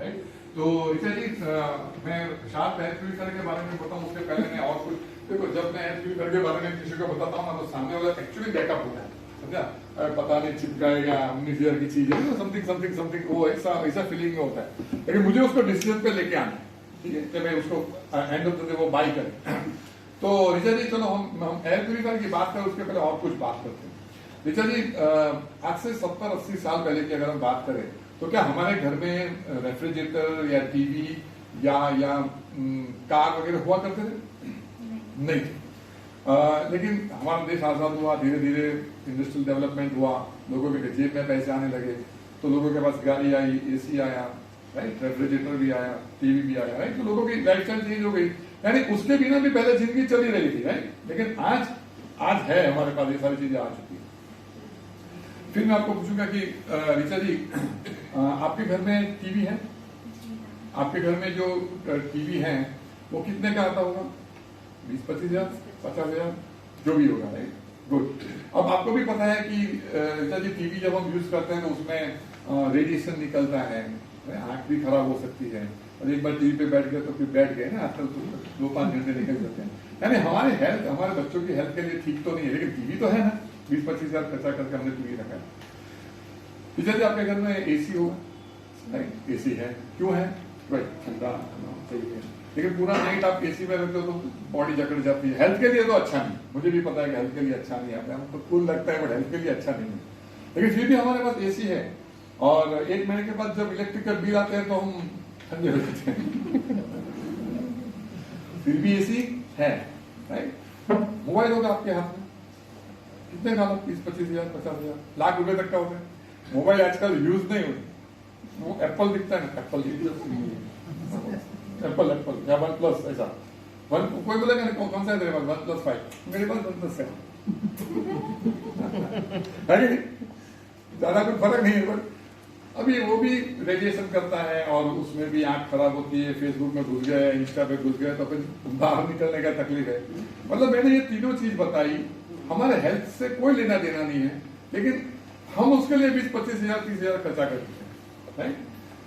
Right. तो ऋचा जी, मैं sharp air purifier के बारे में बताऊं उससे पहले मैं और कुछ देखो, जब मैं एयर प्यूरिफायर के बारे में किसी को बताता हूँ ना तो सामने वाला एक्चुअली बैकअप होता है, समझा? पता नहीं चिपकाएगा 19,000 की चीज है, समथिंग समथिंग समथिंग, वो ऐसा फीलिंग में होता है। लेकिन मुझे उसको डिसीजन पे लेके आना है, ठीक है, कि मैं उसको एंड ऑफ द डे वो बाई करें। तो ऋचा जी चलो हम एयर प्यूरिफायर की बात करें उसके पहले और कुछ बात करते हैं। ऋचा जी, आज से 70-80 साल पहले की अगर हम बात करें तो क्या हमारे घर में रेफ्रिजरेटर या टीवी या कार वगैरह हुआ करते थे? नहीं थे। लेकिन हमारा देश आजाद हुआ, धीरे धीरे इंडस्ट्रियल डेवलपमेंट हुआ, लोगों के जेब में पैसे आने लगे, तो लोगों के पास गाड़ी आई, एसी आया, राइट, रेफ्रिजरेटर भी आया, टीवी भी आया, राइट। तो लोगों की लाइफस्टाइल चेंज हो गई, यानी उसके बिना भी पहले जिंदगी चली रही थी, राइट। लेकिन आज है हमारे पास ये सारी चीजें आ चुकी है। फिर मैं आपको पूछूंगा कि ऋचा जी, आपके घर में टीवी है? आपके घर में जो टीवी है वो कितने का आता होगा? 20-25 हजार, 50 हजार, जो भी होगा, राइट। गुड। अब आपको भी पता है कि ऋचा जी, टीवी जब हम यूज करते हैं तो उसमें रेडिएशन निकलता है, आंख भी खराब हो सकती है, और एक बार टीवी पे बैठ गए तो फिर बैठ गए ना, आजकल तो 2-5 घंटे निकल जाते हैं। यानी हमारे हेल्थ, हमारे बच्चों की हेल्थ के लिए ठीक तो नहीं है, लेकिन टीवी तो है ना, 20-25 हजार खर्चा करके हमने टीवी रखा है। ऋचा जी, आपके घर में एसी होगा, राइट? एसी है, क्यों है? भाई ठंडा सही है, लेकिन पूरा नाइट आप एसी में रहते हो तो बॉडी जकड़ जाती है, हेल्थ के लिए तो अच्छा नहीं। मुझे भी पता है कि हेल्थ के लिए अच्छा नहीं है, हमको कूल लगता है बट हेल्थ के लिए अच्छा नहीं है, लेकिन फिर भी हमारे पास एसी है, और 1 महीने के बाद जब इलेक्ट्रिकल बिल आते हैं तो हम ठंडे हो जाते हैं। फिर भी एसी है, राइट। मोबाइल होगा आपके हाथ में, कितने का? 30-25 हजार, 50 हजार, लाख रुपए तक का होता है। मोबाइल आजकल यूज नहीं होती, वो एप्पल दिखता है ना, एप्पल या OnePlus, ऐसा कोई बोलेगा ना कौन सा है तेरे पास? OnePlus 5, मेरे पास OnePlus 7 है, ज्यादा कुछ फर्क नहीं है, बट अभी वो भी रेडिएशन करता है और उसमें भी आंख खराब होती है, फेसबुक में घुस गए, इंस्टा पे घुस गए तो फिर बाहर निकलने का तकलीफ है। मतलब मैंने ये तीनों चीज बताई, हमारे हेल्थ से कोई लेना देना नहीं है, लेकिन हम उसके लिए 20-25 हजार, 30 हजार खर्चा कर देते हैं, राइट।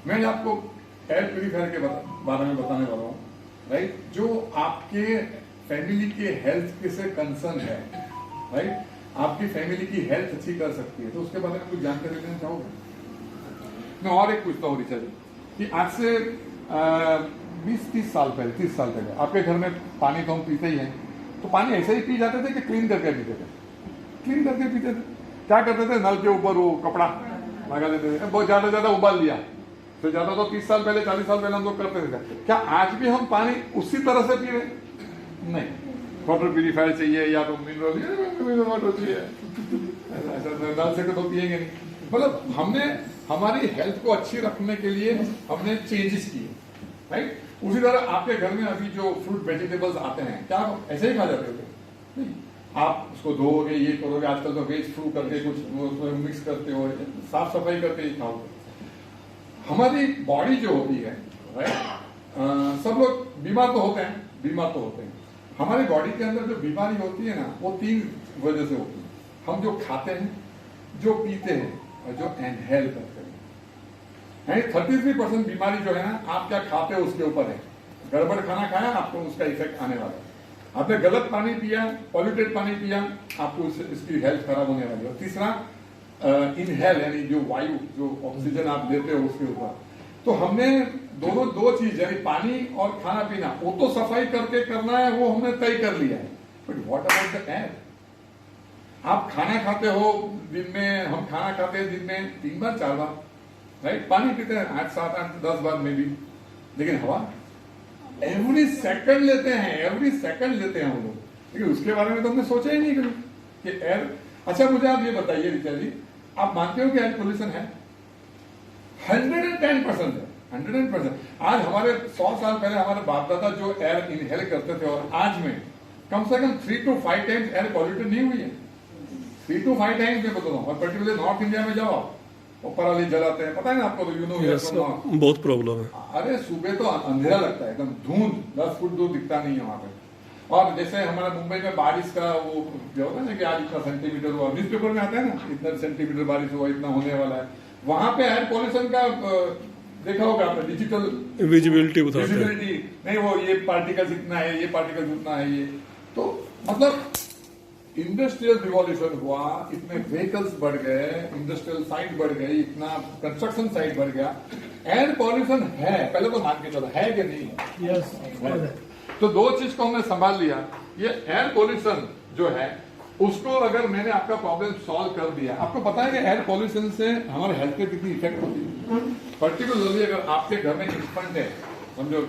मैं आपको एयर प्यूरिफायर के बारे में बताने वाला हूँ, राइट, जो आपके फैमिली के हेल्थ के से कंसर्न है, राइट, आपकी फैमिली की हेल्थ अच्छी कर सकती है, तो उसके बारे में कुछ जानकारी लेना चाहोगे? मैं और एक पूछता हूँ ऋचा जी, कि आज से 20-30 साल पहले, 30 साल पहले आपके घर में पानी तो हम पीते ही हैं, तो पानी ऐसे ही पी जाते थे कि क्लीन करके पीते थे? क्लीन करके पीते थे। क्या करते थे? नल के ऊपर वो कपड़ा लगा देते थे, बहुत ज्यादा उबाल लिया, तो ज्यादा तो 30 साल पहले, 40 साल पहले हम लोग करते थे। क्या आज भी हम पानी उसी तरह से पी रहे? नहीं, वाटर प्यूरिफायर चाहिए या तो मिनरल वाटर चाहिए, नल से तो पिएंगे नहीं। मतलब हमने हमारी हेल्थ को अच्छी रखने के लिए हमने चेंजेस किए, राइट। उसी तरह आपके घर में अभी जो फ्रूट वेजिटेबल्स आते हैं, क्या आप ऐसे ही खा जाते हो? नहीं, आप उसको धोओगे, ये करोगे, आजकल तो वेज फ्रू करके कुछ मिक्स करते हो, साफ सफाई करके ही खाओगे। हमारी बॉडी जो होती है, राइट, सब लोग बीमार तो होते हैं, हमारी बॉडी के अंदर जो बीमारी होती है ना, वो 3 वजह से होती है। हम जो खाते हैं, जो पीते हैं, और जो इनहेल करते हैं। 33% बीमारी जो है ना, आप क्या खाते हो उसके ऊपर है। गड़बड़ खाना खाया, आपको उसका इफेक्ट आने वाला है। आपने गलत पानी पिया, पॉल्यूटेड पानी पिया, आपको इसकी हेल्थ खराब होने वाली है। तीसरा, इनहेल, यानी जो वायु, जो ऑक्सीजन आप लेते हो उसके ऊपर। तो हमने दो चीज, यानी पानी और खाना पीना, वो तो सफाई करके करना है, वो हमने तय कर लिया है, but what about the air? आप खाना खाते हो दिन में, हम खाना खाते हैं दिन में 3 बार 4 बार, राइट। पानी पीते हैं 8, 7, 8, 10 बार में भी, लेकिन हवा एवरी सेकंड लेते हैं हम लोग, लेकिन उसके बारे में तो हमने सोचा ही नहीं कभी कि एयर। अच्छा, मुझे आप ये बताइए ऋचा जी, आप मानते हो कि एयर पोल्यूशन है? 110% है, 100%। आज हमारे 100 साल पहले हमारे बाप दादा जो एयर इनहेल करते थे, और आज में कम से कम 3 to 5 टाइम्स एयर पॉल्यूटेड नहीं हुई है। 3 to 5 टाइम्स में बताता हूँ। और पर्टिकुलर नॉर्थ इंडिया में जाओ, ऊपर वाली जलाते हैं, पता है ना आपको, तो यू नो बहुत प्रॉब्लम है। अरे सुबह तो अंधेरा लगता है, एकदम धुंध, 10 फुट दूर दिखता नहीं है वहां पे। और जैसे हमारे मुंबई में बारिश का वो जो होता है ना कि आज इतना सेंटीमीटर हुआ, न्यूज़पेपर में आता है ना, इतना सेंटीमीटर बारिश हुआ, इतना होने वाला है। वहां पे एयर पॉल्यूशन का देखा होगा आपने डिजिटल विजिबिलिटी बताते हैं। विजिबिलिटी नहीं, वो ये पार्टिकल्स इतना है, ये पार्टिकल्स उतना है, ये तो मतलब इंडस्ट्रियल रिवॉल्यूशन हुआ, इतने व्हीकल्स बढ़ गए, इंडस्ट्रियल साइट बढ़ गई, इतना कंस्ट्रक्शन साइट बढ़ गया, एयर पॉल्यूशन है, पहले तो मान के चलो है कि नहीं है। यस, तो दो चीज को हमने संभाल लिया। ये एयर पॉल्यूशन जो है उसको अगर मैंने आपका प्रॉब्लम सॉल्व कर दिया, आपको पता है कि एयर पॉल्यूशन से हमारे हेल्थ पे कितनी इफेक्ट होती है। पर्टिकुलरली अगर आपके घर में इन्फेंट है, समझो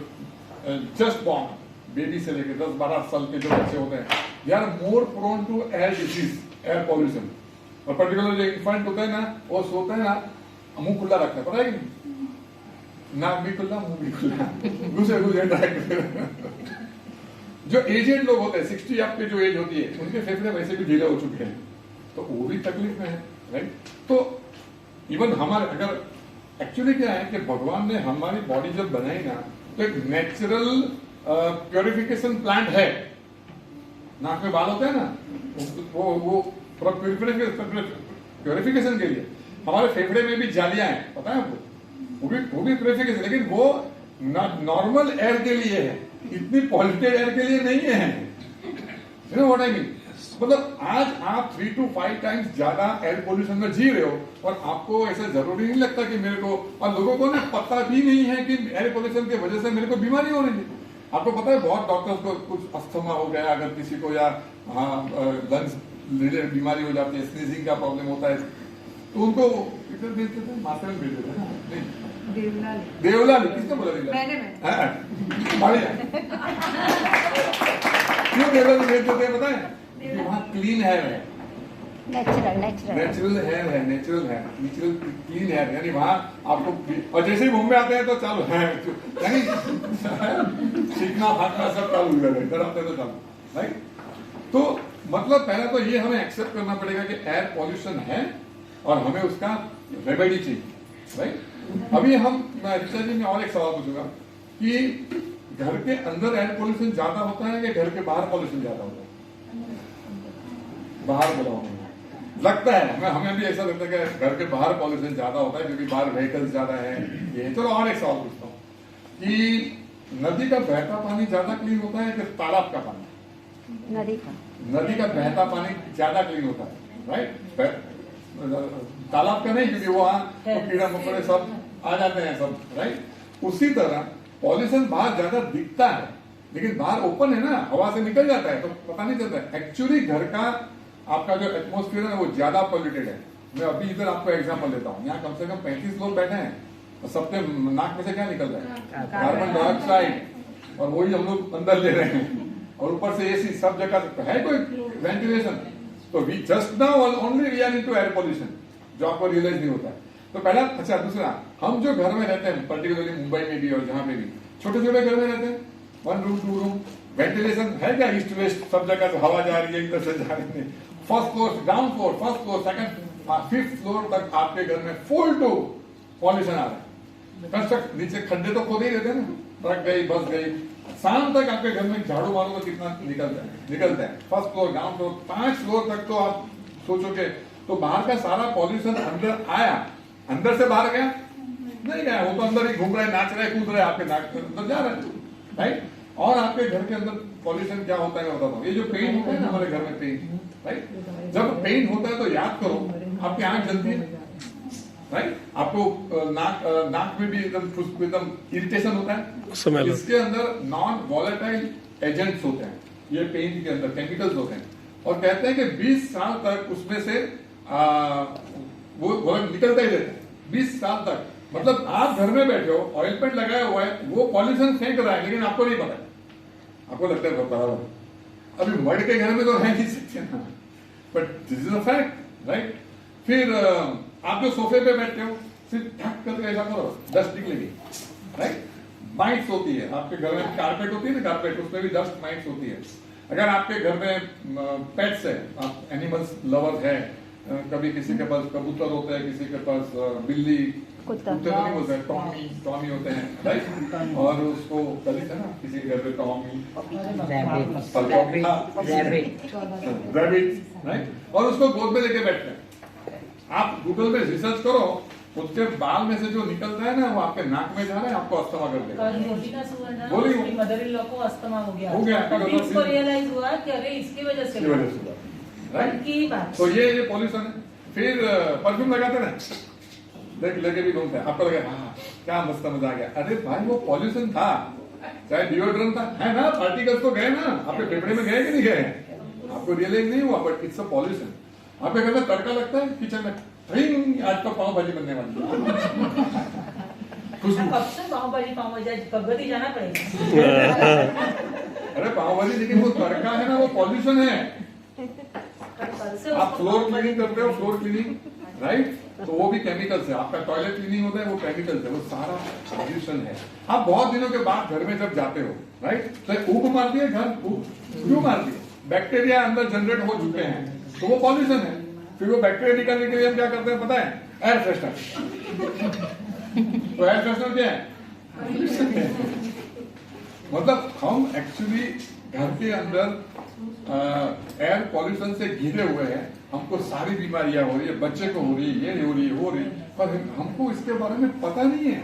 जस्ट बॉर्न बेबी से लेकर 10-12 साल के जो बच्चे होते हैं, they are more prone to air disease, air pollution. और पर्टिकुलर जो इन्फेंट होता है ना, वो सोते हैं ना, मुंह खुला रखता है, पता है कि नहीं? नाक भी खुला, मुंह भी खुला, दूसरे जो एजेड लोग होते हैं 60 अप के जो एज होती है, उनके फेफड़े वैसे भी ढीले हो चुके हैं, तो वो भी तकलीफ में है, राइट। तो इवन हमारे अगर एक्चुअली क्या है कि भगवान ने हमारी बॉडी जब बनाई ना, तो एक नेचुरल प्योरिफिकेशन प्लांट है। नाक में बाल होते हैं ना, वो प्योरिफिकेशन के लिए। हमारे फेफड़े में भी जालियां हैं, पता है आपको, वो भी प्योरिफिकेशन, लेकिन वो नॉर्मल एयर के लिए है, इतनी पॉल्यूटेड एयर के लिए नहीं है। You know what I mean? मतलब आज आप 3 to 5 टाइम्स ज्यादा एयर पोल्यूशन में जी रहे हो, और आपको ऐसा जरूरी नहीं लगता कि मेरे को, और लोगों को ना पता भी नहीं है कि एयर पोल्यूशन की वजह से मेरे को बीमारी हो रही है। आपको पता है बहुत डॉक्टर्स को कुछ अस्थमा हो गया, अगर किसी को या लंग्स रिलेटेड बीमारी हो जाती है, स्नीजिंग का प्रॉब्लम होता है, तो उनको इधर भेज देते हैं, माथे में भेज देते हैं ना। देवलाली किसने बोला? मैंने क्यों देवलाली भेज देते हैं पता है? वहाँ क्लीन हेयर है, नेचुरल हेयर है, नेचुरल क्लीन हेयर, यानी वहाँ आपको, और जैसे ही मुंबई आते हैं तो चालू है, यानी सीखना भागना सब चालू हो जाएगा, इधर आते तो चालू, राइट। तो मतलब पहला तो ये हमें एक्सेप्ट करना पड़ेगा कि एयर पॉल्यूशन है और हमें उसका रेमेडी चाहिए, राइट। अभी मैं ऋचा जी में और एक सवाल पूछूंगा कि घर के अंदर एयर पॉल्यूशन ज्यादा होता है कि घर के बाहर पॉल्यूशन ज्यादा होता है? बाहर बोला लगता है, हमें भी ऐसा लगता है कि घर के बाहर पॉल्यूशन ज्यादा होता है, क्योंकि बाहर व्हीकल्स ज्यादा है। ये चलो और एक सवाल पूछता हूँ कि नदी का बहता पानी ज्यादा क्लीन होता है कि तालाब का पानी? नदी का बहता पानी ज्यादा क्लीन होता है, राइट। तालाब का नहीं, क्योंकि वहां तो कीड़ा मकोड़े सब आ जाते हैं सब, राइट। उसी तरह पॉल्यूशन बाहर ज्यादा दिखता है, लेकिन बाहर ओपन है ना, हवा से निकल जाता है तो पता नहीं चलता है। एक्चुअली घर का आपका जो एटमोस्फेयर है वो ज्यादा पॉल्यूटेड है। मैं अभी इधर आपको एग्जांपल देता हूँ, यहाँ कम से कम 35 लोग बैठे हैं, और सबके नाक में से क्या निकल रहा है? कार्बन डाइऑक्साइड, और वही हम लोग अंदर ले रहे हैं, और ऊपर से एसी सब जगह है, कोई वेंटिलेशन। तो we just now only we are into air pollution, जो आपको रियलाइज नहीं होता है। तो पहला, अच्छा दूसरा, हम जो घर में रहते हैं, पर्टिकुलरली मुंबई में भी और जहां पे भी छोटे छोटे घर में रहते हैं, 1 रूम 2 रूम, वेंटिलेशन है क्या? ईस्ट वेस्ट सब जगह से हवा जा रही है, इधर से जा रही है। First floor, ground floor, first floor, second, 5th floor तक आपके घर में फुल टू पॉल्यूशन आ रहा है। कंस्ट्रक्ट नीचे खड्डे तो खोदे ही रहते हैं ना, ट्रक गई, बस गई, शाम तक आपके घर में झाड़ू मारो तो कितना निकलता है। First floor, ground floor, 5 floor तक तो आप सोचोगे, तो बाहर का सारा पॉल्यूशन अंदर आया, अंदर से बाहर गया नहीं गया, वो तो अंदर ही घूम रहे, नाच रहे, कूद रहे, आपके नाक के अंदर जा रहे हैं, राइट। और आपके घर के अंदर पॉल्यूशन क्या होता है मैं बताता हूँ। ये जो पेन होता है ना हमारे घर में, पेन, राइट, जब पेन होता है तो याद करो आपकी आंख जलती है, राइट, आपको नाक में भी एकदम इरिटेशन होता है। इसके अंदर नॉन वॉलेटाइल एजेंट्स होते हैं, ये पेन के अंदर केमिकल्स होते हैं, और कहते हैं कि 20 साल तक उसमें से वो निकलता ही रहता है, 20 साल तक। मतलब आप घर में बैठे हो, ऑयल पेंट लगाया हुआ है, वो पॉल्यूशन फेंक रहा है, लेकिन आपको नहीं पता, आपको लगता है बराबर। अभी मर्ड के घर में तो रह नहीं सकते ना, but this is a fact, right. फिर आप जो सोफे पे बैठते हो, सिर्फ ढक करके ऐसा करो, डस्ट निकलेगी, राइट। माइट्स होती है आपके घर में, कारपेट होती है ना, कारपेट, उसमें भी डस्ट माइट्स होती है। अगर आपके घर में पेट्स है, आप एनिमल्स लवर है, कभी किसी के पास कबूतर होते हैं, किसी के पास बिल्ली, कुत्ते नहीं बोलते हैं, टॉमी होते हैं, राइट। और उसको कल था ना, किसी के घर पे टॉमी, रैबिट, राइट, और उसको गोद में लेके बैठते हैं। आप गूगल पे रिसर्च करो उसके बाल में से जो निकल रहा है ना वो आपके नाक में जा रहा है, आपको अस्थमा कर देगा। कल मोदी का सुबह ना बोलिए। उसकी मदर इन लॉ को अस्थमा हो गया। तभी उसको रियलाइज हुआ कि अरे इसकी वजह से राइट की बात। तो ये पॉल्यूशन है। फिर परफ्यूम लगाते ना, देख लेके भी घूमते हैं, आपको लगे हाँ क्या मस्त मजा आ गया। अरे भाई वो पॉल्यूशन था, चाहे डिओड्रेंट था, है ना, पार्टिकल्स तो गए ना, आपके फेफड़े में गए कि नहीं गए, आपको रियलाइज नहीं हुआ, बट इट्स अ पॉल्यूशन। आपके घर में तड़का लगता है किचन में, आज तो पाव भाजी बनने वाली है, कब से पाव भाजी कब जाना पड़ेगा। अरे पाव भाजी, लेकिन वो तड़का है ना, वो पॉल्यूशन है। आप फ्लोर क्लीनिंग करते हो, फ्लोर क्लीनिंग, राइट, तो वो भी केमिकल्स है। आपका टॉयलेट क्लीनिंग होता है, वो केमिकल्स है, वो सारा पॉल्यूशन है। आप बहुत दिनों के बाद घर में जब जाते हो, राइट, तो ऊब मारती है घर, क्यों मारती है? बैक्टीरिया अंदर जनरेट हो चुके हैं, तो वो पॉल्यूशन है। फिर वो बैक्टीरिया निकालने के लिए हम क्या करते हैं पता है? Air freshener. तो एयर फ्रेशनर क्या है? मतलब हम एक्चुअली घर के अंदर एयर पॉल्यूशन से घिरे हुए हैं, हमको सारी बीमारियां हो रही है, बच्चे को हो रही है, ये हो रही है, हो रही है, पर हमको इसके बारे में पता नहीं है।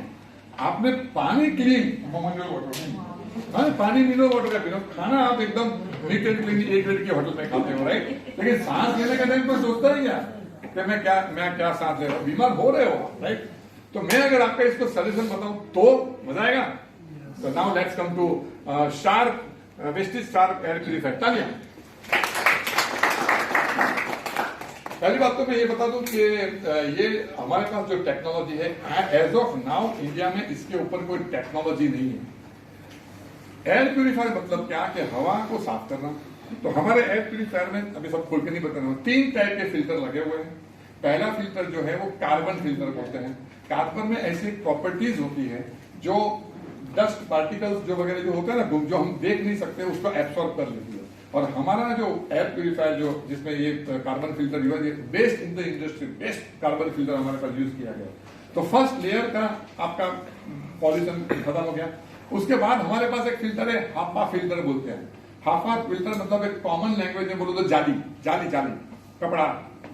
आपने पानी क्लीन मिनरल वाटर, पानी मिनरल वाटर का पीना, खाना आप एकदम नीट एंड क्लीन एक रेट के होटल में खाते हो, राइट, लेकिन सांस लेने का टाइम कोई सोचता है क्या कि मैं क्या सांस ले रहा हूँ? बीमार हो रहे हो, राइट। तो मैं अगर आपका इसको सोल्यूशन बताऊं तो मजा आएगा। तो now let's come to sharp wastage sharp air purifier. तालियां। पहली बात तो मैं ये बता दूं कि ये हमारे पास जो टेक्नोलॉजी है, एज ऑफ नाउ इंडिया में इसके ऊपर कोई टेक्नोलॉजी नहीं है। एयर प्यूरिफायर मतलब क्या कि हवा को साफ करना। तो हमारे एयर प्यूरिफायर में अभी सब खोल के नहीं बता रहा हूं, 3 टाइप के फिल्टर लगे हुए हैं। पहला फिल्टर जो है वो कार्बन फिल्टर बोलते हैं। कार्बन में ऐसी प्रॉपर्टीज होती है जो डस्ट पार्टिकल्स जो वगैरह जो होते हैं ना, जो हम देख नहीं सकते, उसको एब्सॉर्ब कर लेती है। और हमारा जो एयर प्यूरिफायर जो जिसमें ये कार्बन फिल्टर यूज है, best in the industry, best carbon filter हमारे पास यूज किया गया। तो फर्स्ट लेयर का आपका पॉल्यूशन खत्म हो गया। उसके बाद हमारे पास एक फिल्टर है, हाफा फिल्टर बोलते हैं। हाफा फिल्टर मतलब एक कॉमन लैंग्वेज में बोलो तो जाली कपड़ा,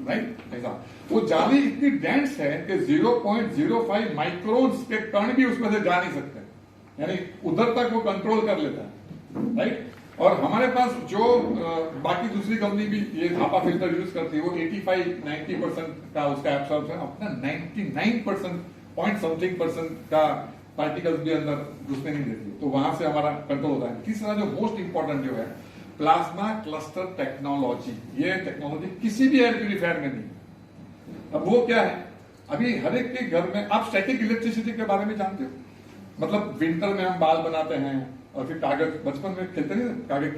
राइट, ऐसा। वो जाली इतनी डेंस है कि 0.05 माइक्रोन्स के कण भी उसमें से जा नहीं सकते, यानी उधर तक वो कंट्रोल कर लेता है, राइट। और हमारे पास जो बाकी दूसरी कंपनी भी ये हाफा फिल्टर यूज करती है, वो 85-90% का उसका एब्सॉर्प्शन, अपना 99% पॉइंट समथिंग % का पार्टिकल्स भी अंदर घुसने नहीं देती, तो वहां से हमारा कंट्रोल होता है। तीसरा जो मोस्ट इंपॉर्टेंट जो है प्लाज्मा क्लस्टर टेक्नोलॉजी, ये टेक्नोलॉजी किसी भी एयर प्यूरिफायर में नहीं। अब वो क्या है? अभी हर एक के घर में आप स्टैटिक इलेक्ट्रिसिटी के बारे में जानते हो? मतलब विंटर में हम बाल बनाते हैं और फिर कागज, बचपन में खेलते नहीं कागज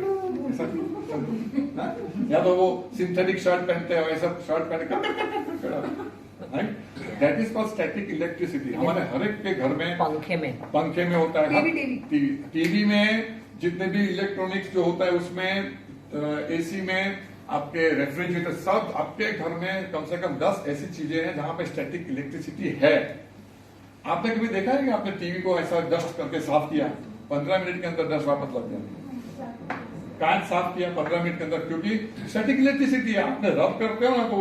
या तो वो सिंथेटिक शर्ट पहनते हैं, वैसा शर्ट पहन that is called static electricity. हमारे हर एक के घर में पंखे में होता है, टीवी में, जितने भी इलेक्ट्रॉनिक्स जो होता है उसमें, एसी में, आपके रेफ्रिजरेटर, सब आपके घर में कम से कम 10 ऐसी चीजें हैं जहां पे स्टैटिक इलेक्ट्रिसिटी है। आपने कभी देखा है कि आपने टीवी को ऐसा डस्ट करके साफ किया, 15 मिनट के अंदर डस्ट वापस लग गया? कांच साफ किया 15 मिनट के अंदर, क्योंकि स्टैटिक इलेक्ट्रिसिटी है। आपने रब करते हो ना तो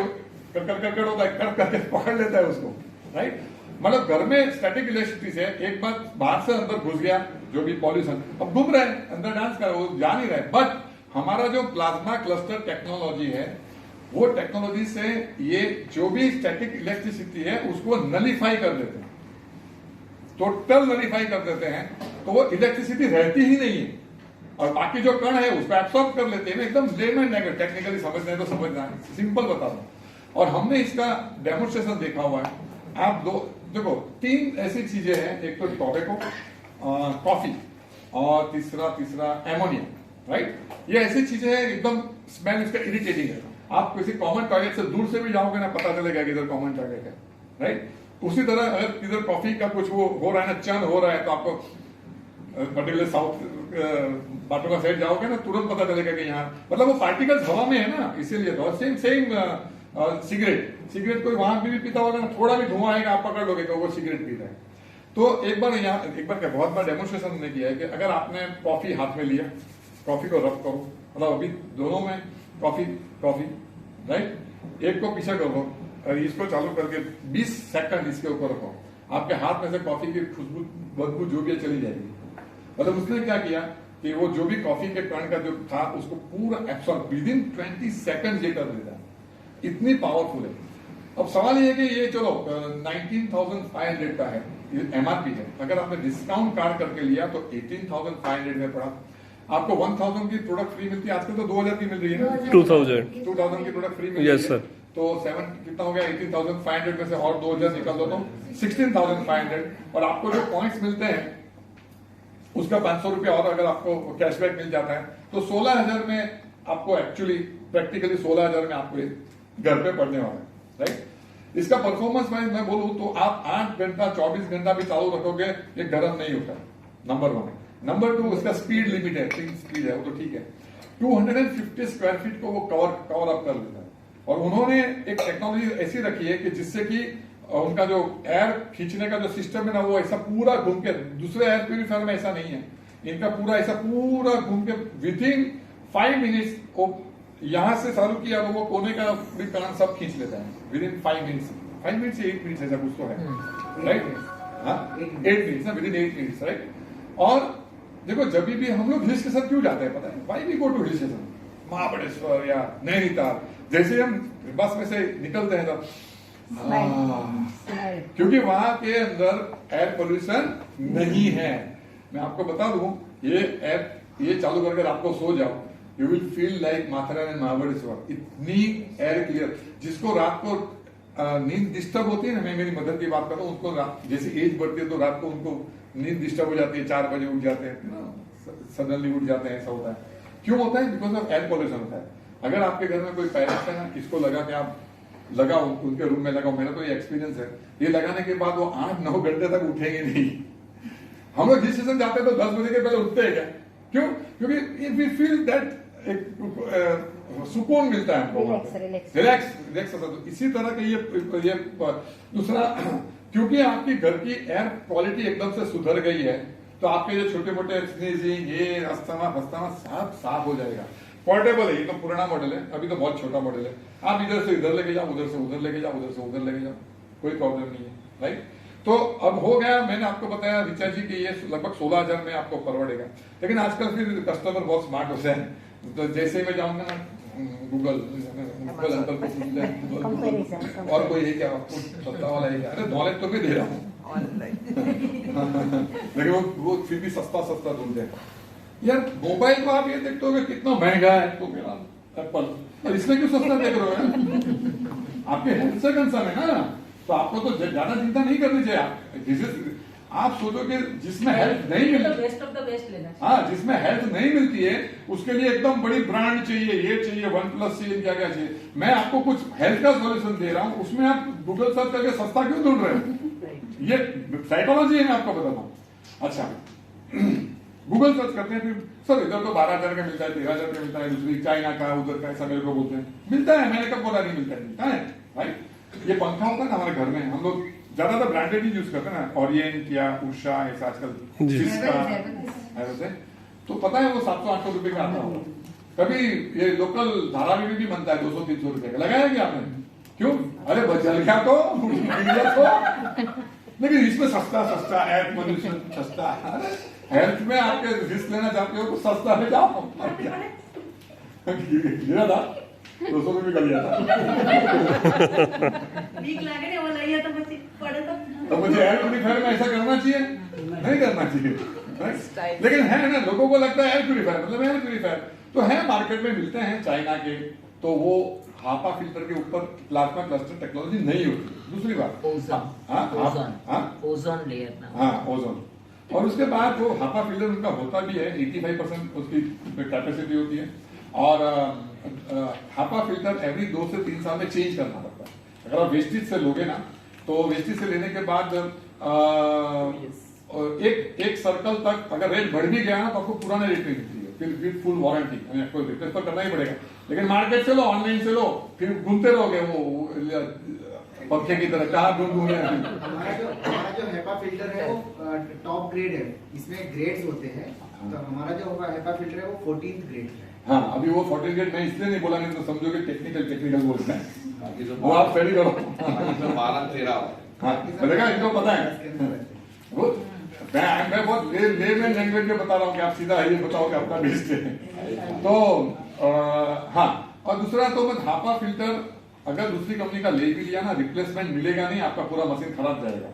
कर होता है, कर करके पकड़ लेता है उसको, राइट। मतलब घर में स्टैटिक इलेक्ट्रिसिटी से एक बार बाहर से अंदर घुस गया जो भी पॉल्यूशन, अब घूम रहा है अंदर, डांस कर, वो जा नहीं रहा है। बट हमारा जो प्लाज्मा क्लस्टर टेक्नोलॉजी है, वो टेक्नोलॉजी से ये जो भी स्टैटिक इलेक्ट्रिसिटी है उसको नलीफाई कर देते हैं, टोटल नलीफाई कर देते हैं, तो वो इलेक्ट्रिसिटी रहती ही नहीं है और बाकी जो कण है उसको एब्सॉर्ब कर लेते हैं। एकदम लेमन है, टेक्निकली समझना है तो समझना है, सिंपल बता रहा हूं। और हमने इसका डेमोन्स्ट्रेशन देखा हुआ है। आप देखो 3 ऐसी चीजें हैं, एक तो टोबैको, कॉफी, और तीसरा एमोनिया, राइट। ये ऐसी चीजें हैं, एकदम स्मेल इसका इरिटेटिंग है। आप किसी कॉमन टॉयलेट से दूर से भी जाओगे ना, पता चलेगा कि इधर कॉमन टॉयलेट है, राइट। उसी तरह अगर इधर कॉफी का कुछ वो हो रहा है ना, चर्न हो रहा है, तो आपको पर्टिकुलर साउथ बाटों का साइड जाओगे ना, तुरंत पता चलेगा कि यहाँ, मतलब वो पार्टिकल्स हवा में है ना, इसीलिए। तो सेम सिगरेट कोई वहां भी पीता होगा ना, थोड़ा भी धुआं आएगा, आप पकड़ लोगे कि वो सिगरेट पी रहा है। तो एक बार क्या बहुत बार डेमोन्स्ट्रेशन हमने किया है कि अगर आपने कॉफी हाथ में लिया, कॉफी को रब करो, मतलब अभी दोनों में कॉफी, राइट, एक को पीछे कर लो, और इसको चालू करके 20 सेकंड इसके ऊपर रखो, आपके हाथ में से कॉफी की खुशबू बदबू जो भी है चली जाएगी। मतलब उसने क्या किया कि वो जो भी कॉफी के कण का जो था उसको पूरा एब्सॉर्ब विद इन 20 सेकंड ये कर देता है, इतनी पावरफुल है। अब सवाल ये है कि ये चलो 19,500 का है, एमआरपी है, अगर आपने डिस्काउंट कार्ड करके लिया तो 18,500 में पड़ा, आपको 1,000 की प्रोडक्ट फ्री मिलती है। आजकल तो 2,000 की मिल रही है ना, 2,000 की प्रोडक्ट फ्री मिल रही है। सर तो 7 कितना हो गया, 18,500 में से और 2,000 निकाल दो तो 16,500, और आपको जो पॉइंट्स मिलते हैं उसका 500 रुपया और अगर आपको कैशबैक मिल जाता है तो 16,000 में आपको एक्चुअली प्रैक्टिकली 16,000 में आपको घर पे पड़ने वाला है, राइट। इसका परफॉर्मेंस वाइज मैं बोलूं तो आप 8 घंटा 24 घंटा भी चालू रखोगे ये गर्म नहीं होता, नंबर 1। नंबर 2, उसका स्पीड लिमिट है, स्पीड है वो तो ठीक है, 250 स्क्वायर फीट को वो कवर अप कर लेता है। और उन्होंने एक टेक्नोलॉजी ऐसी रखी है कि जिससे कि उनका जो एयर खींचने का जो सिस्टम है ना वो ऐसा पूरा घूम के, दूसरे एयर प्यूरिफायर में ऐसा नहीं है, इनका पूरा ऐसा पूरा घूम के विद इन 5 मिनट्स को यहां से चालू किया तो वो कोने का भी कण सब खींच लेता है विद इन 5 मिनट्स, 5 मिनट से 8 मिनट्स ऐसा कुछ तो है, राइट। हाँ 8 मिनट्स ना, विद इन 8 मिनट्स, राइट। और देखो जब भी हम लोग हिल स्टेशन क्यों जाते हैं पता है, why we go to hill station, Mahabaleshwar या नैनीताल, जैसे हम बस में से निकलते हैं तब क्योंकि वहां के अंदर एयर पोल्यूशन नहीं है। मैं आपको बता दूं ये ऐप ये चालू करके आपको सो जाओ, you will feel like Matheran and Mahabaleshwar, इतनी एयर क्लियर। जिसको रात को नींद डिस्टर्ब होती है ना, मैं मेरी मदर की बात कर रहा हूँ, उसको जैसे एज बढ़ती है तो रात को उनको नींद डिस्टर्ब हो जाती है, 4 बजे उठ जाते हैं, सडनली उठ जाते हैं, ऐसा होता है। क्यों होता है? बिकॉज ऑफ एयर पोल्यूशन होता है। अगर आपके घर में कोई पेरेंट्स है ना, किसको लगा कि आप लगाओ, उनके रूम में लगाओ, मेरा तो ये एक्सपीरियंस है, ये लगाने के बाद वो 8-9 घंटे तक उठेंगे नहीं। हम लोग जिस स्टेशन जाते हैं तो 10 बजे के पहले उठते हैं क्या? क्यों? क्योंकि वी फील दैट एक सुकून मिलता है हमको, रिलैक्स होता है। तो इसी तरह के ये दूसरा, क्योंकि आपकी घर की एयर क्वालिटी एकदम से सुधर गई है तो आपके जो छोटे मोटे स्नीजिंग, ये अस्थमा फस्थमा सब साफ हो जाएगा। पोर्टेबल है, ये तो पुराना मॉडल है, अभी तो बहुत छोटा मॉडल है। आप इधर से इधर लेके जाओ, उधर से उधर लेके जाओ, उधर से उधर लेके जाओ, कोई प्रॉब्लम नहीं है, राइट। तो अब हो गया, मैंने आपको बताया रिचा जी की ये लगभग 16,000 में आपको परवड़ेगा। लेकिन आजकल फिर कस्टमर बहुत स्मार्ट होते हैं, तो जैसे मैं जाऊंगा ना गूगल अंकल को पूछ ले और कोई है क्या आपको सस्ता वाला है क्या, अरे नॉलेज तो भी दे रहा हूँ लेकिन वो फिर भी सस्ता ढूंढते हैं। यार मोबाइल को आप ये देखते हो कितना महंगा है, तो मेरा एप्पल, और इसमें क्यों सस्ता देख रहे हो? आपके हेल्थ से कंसर्न है ना, तो आपको तो ज्यादा चिंता नहीं करनी चाहिए। आप सोचो कि जिसमें हेल्थ नहीं मिलती, बेस्ट ऑफ द बेस्ट लेना, हाँ जिसमें हेल्थ नहीं मिलती है उसके लिए एकदम बड़ी ब्रांड चाहिए, ये चाहिए, OnePlus चाहिए, क्या क्या चाहिए। मैं आपको कुछ हेल्थ का सॉल्यूशन दे रहा हूँ, उसमें आप गूगल सर्च करके सस्ता क्यों ढूंढ रहे हो? ये साइकोलॉजी है, मैं आपको बताता हूँ। अच्छा गूगल सर्च करते हैं, फिर सर इधर तो 12,000 का मिलता है, 13,000 का मिलता है, दूसरी चाइना का, उधर का, ऐसा मेरे को बोलते हैं। मिलता है, मैंने कब बोला नहीं मिलता है, मिलता है राइट। ये पंखा होता है ना हमारे घर में, हम लोग ज्यादातर ब्रांडेड ही यूज करते हैं ना, ओरिएंट या उषा, ऐसा आजकल जिसका तो पता है वो 700-800 रुपए का आता होगा। कभी ये लोकल धारावी में भी बनता है 200-300 रुपए का, लगाया क्या आपने? क्यों? अरे बस जल गया तो लेकिन इसमें सस्ता एयर पोल्यूशन सस्ता, हेल्थ में आपके रिस्क लेना चाहते हो तो सस्ता में जाओ। गिरा था 200 रुपये का लिया था, वीक लगे ना वो लिया तो बच्चे पड़े तो मुझे एयर प्यूरिफायर में ऐसा करना चाहिए? नहीं करना चाहिए। लेकिन है ना, लोगों को लगता है एयर प्यूरिफायर मतलब एयर प्यूरिफायर, तो है मार्केट में मिलते हैं चाइना के, तो वो हापा फिल्टर के ऊपर प्लाज्मा क्लस्टर टेक्नोलॉजी नहीं होती। दूसरी बात ओजोन लेयर, हाँ ओजोन। और उसके बाद वो हापा फिल्टर उनका होता भी है, 85% उसकी कैपेसिटी होती है, और हापा फिल्टर एवरी 2 से 3 साल में चेंज करना पड़ता है। अगर आप वेस्टेज से लोगे ना, तो वेस्टेज से लेने के बाद एक सर्कल तक अगर रेट बढ़ भी गया ना तो आपको पुराने रेट में मिलती है, फिर विद फुल वारंटी, आपको रिप्लेस तो करना ही पड़ेगा। लेकिन मार्केट से लो, ऑनलाइन से लो, फिर घूमते रहोगे वो पंखे की तरह, कहाँ ढूंढूंगे। हमारा जो हेपा फिल्टर है वो टॉप ग्रेड है, इसमें ग्रेड्स होते हैं, तो हमारा जो हेपा फिल्टर है वो 14th ग्रेड है। हाँ अभी वो 14 ग्रेड मैं इसलिए नहीं बोला, नहीं तो समझोगे टेक्निकल बोलते हैं। बाकी तो वो आप स्टडी करो। 12-13 हाँ बोलेगा इनको पता है वो मैं बहुत लेमैन लैंग्वेज में बता रहा हूँ कि आप सीधा ये बताओ कि आपका बेस्ट है। तो हाँ, और दूसरा तो बस हापा फिल्टर अगर दूसरी कंपनी का ले भी लिया ना, रिप्लेसमेंट मिलेगा नहीं, आपका पूरा मशीन खराब जाएगा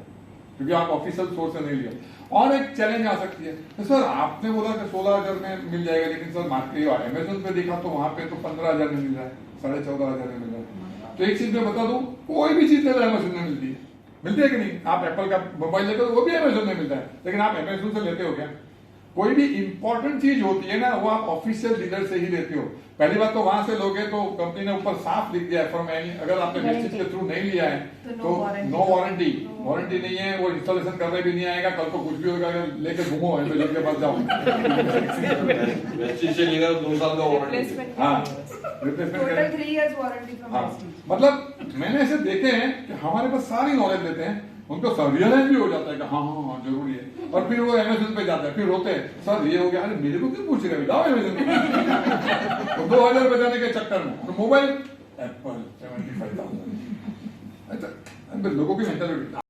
क्योंकि आप ऑफिशियल सोर्स से नहीं लिया। और एक चैलेंज आ सकती है तो सर आपने बोला कि 16,000 में मिल जाएगा, लेकिन सर मार्केट अमेजोन पे देखा तो वहां पे तो 15,000 में मिल रहा है, 14,500 में मिल रहा है। तो एक चीज मैं बता दूं, कोई भी चीज ले लो अमेजोन में मिलती है कि नहीं। आप एप्पल का मोबाइल लेते हो वो भी अमेजोन में मिलता है, लेकिन आप अमेजोन से लेते हो क्या? कोई भी इंपॉर्टेंट चीज होती है ना वो आप ऑफिशियल डीलर से ही लेते हो। पहली बात तो वहां से लोगे तो कंपनी ने ऊपर साफ लिख दिया है फ्रॉम एनी, अगर आपने वेस्टेज के थ्रू नहीं लिया है तो नो वारंटी, वारंटी नहीं है, वो इंस्टॉलेशन करने भी नहीं आएगा, कल को कुछ भी होगा लेके घूमो अमेजोन के पास जाओ। वेस्टेज से लेगा 2 साल का वारंटी। हाँ replacement total 3 years warranty from हाँ वेस्टेज। मतलब मैंने ऐसे देखे हैं कि हमारे पास सारी नॉलेज देते हैं, उनको रियलाइज भी हो जाता है कि हाँ हाँ हाँ जरूरी है, और फिर वो अमेजोन पे जाते हैं, फिर रोते हैं सर ये हो गया, अरे मेरे को क्यों पूछ रहे हो, जाओ अमेजोन पे। 2,000 बचाने के चक्कर में तो मोबाइल एप्पल 75,000। अच्छा लोगों की मेंटालिटी